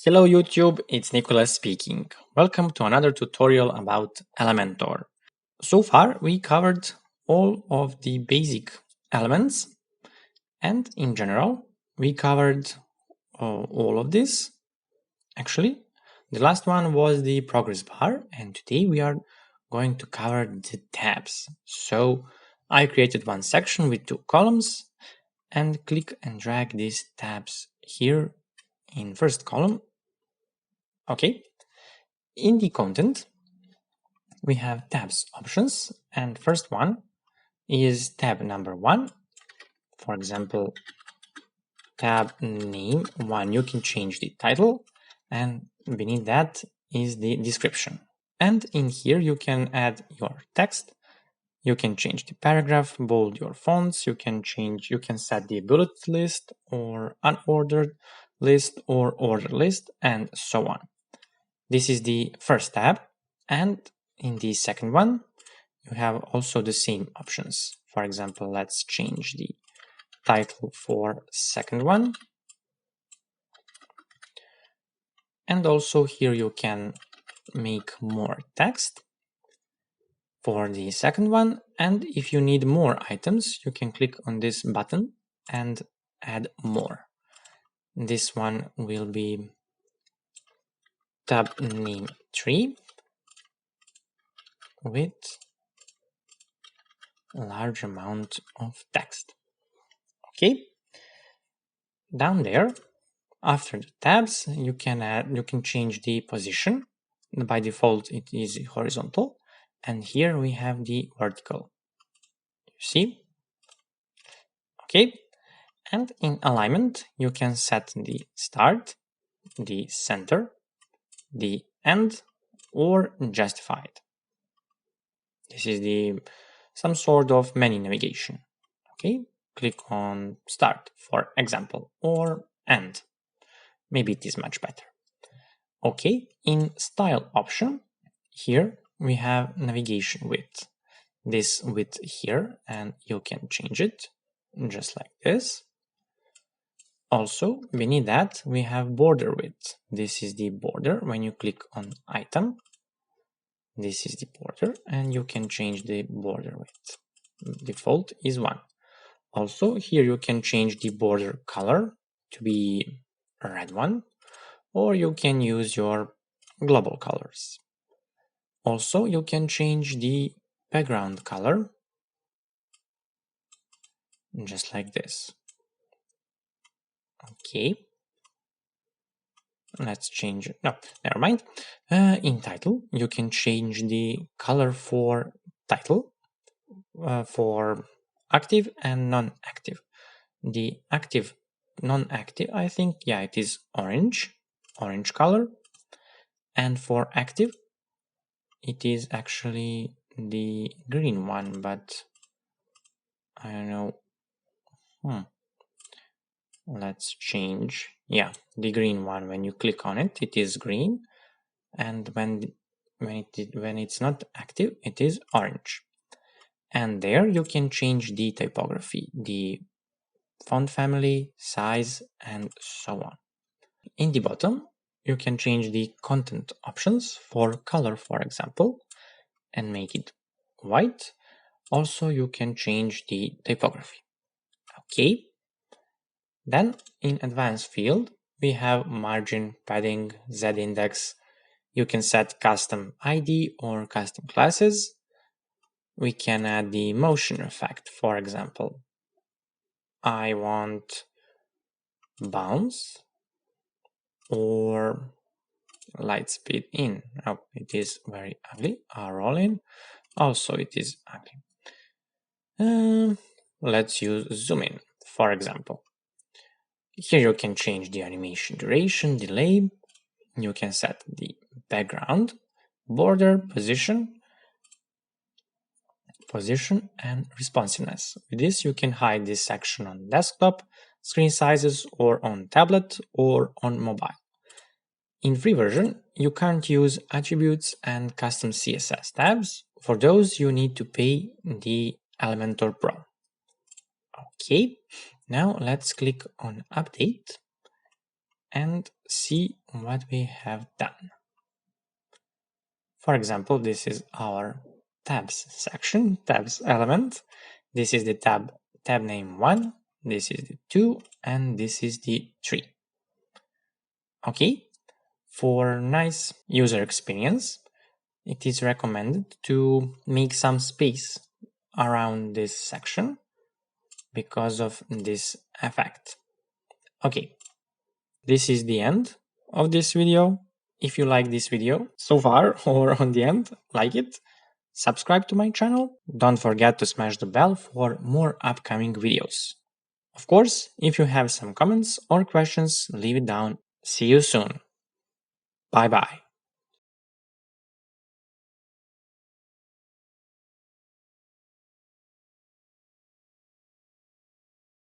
Hello YouTube, it's Nicholas speaking. Welcome to another tutorial about Elementor. So far we covered all of the basic elements and in general we covered all of this. Actually, the last one was the progress bar and today we are going to cover the tabs. So I created one section with two columns and click and drag these tabs here in first column. Okay. In the content, we have tabs options, and first one is tab number 1. For example, tab name 1, you can change the title, and beneath that is the description. And in here, you can add your text. You can change the paragraph, bold your fonts, you can set the bullet list or unordered list or order list, and so on. This is the first tab, and in the second one, you have also the same options. For example, let's change the title for second one. And also here you can make more text for the second one. And if you need more items, you can click on this button and add more. This one will be tab name 3 with a large amount of text. Okay. Down there, after the tabs, you can change the position. By default, it is horizontal, and here we have the vertical. You see? Okay. And in alignment, you can set the start, the center, the end, or justified. This is some sort of menu navigation. Okay. Click on start, for example, or end. Maybe it is much better. Okay, in style option, here we have navigation width. This width here, and you can change it just like this. Also, beneath that, we have border width. This is the border. When you click on item, this is the border, and you can change the border width. Default is 1. Also, here you can change the border color to be a red one, or you can use your global colors. Also, you can change the background color just like this. Okay. Let's change it. No, never mind. In title, you can change the color for title for active and non-active. The active, non-active, I think, yeah, it is orange color. And for active, it is actually the green one, but I don't know. Let's change. Yeah, the green one. When you click on it, it is green, and when it's not active, it is orange. And there you can change the typography, the font family, size, and so on. In the bottom, you can change the content options for color, for example, and make it white. Also, you can change the typography. Okay. Then in advanced field, we have margin, padding, z-index. You can set custom ID or custom classes. We can add the motion effect, for example. I want bounce or light speed in. Oh, it is very ugly. Roll in. Also, it is ugly. Let's use zoom in, for example. Here you can change the animation duration, delay. You can set the background, border, position, and responsiveness. With this, you can hide this section on desktop, screen sizes, or on tablet, or on mobile. In free version, you can't use attributes and custom CSS tabs. For those, you need to pay the Elementor Pro. Okay, now let's click on update. and see what we have done. For example, this is our tabs section, tabs element. This is the tab name 1, this is the 2, and this is the 3. Okay, for nice user experience, it is recommended to make some space around this section because of this effect. Okay, this is the end of this video. If you like this video so far or on the end, like it, subscribe to my channel. Don't forget to smash the bell for more upcoming videos. Of course, if you have some comments or questions, leave it down. See you soon. Bye bye.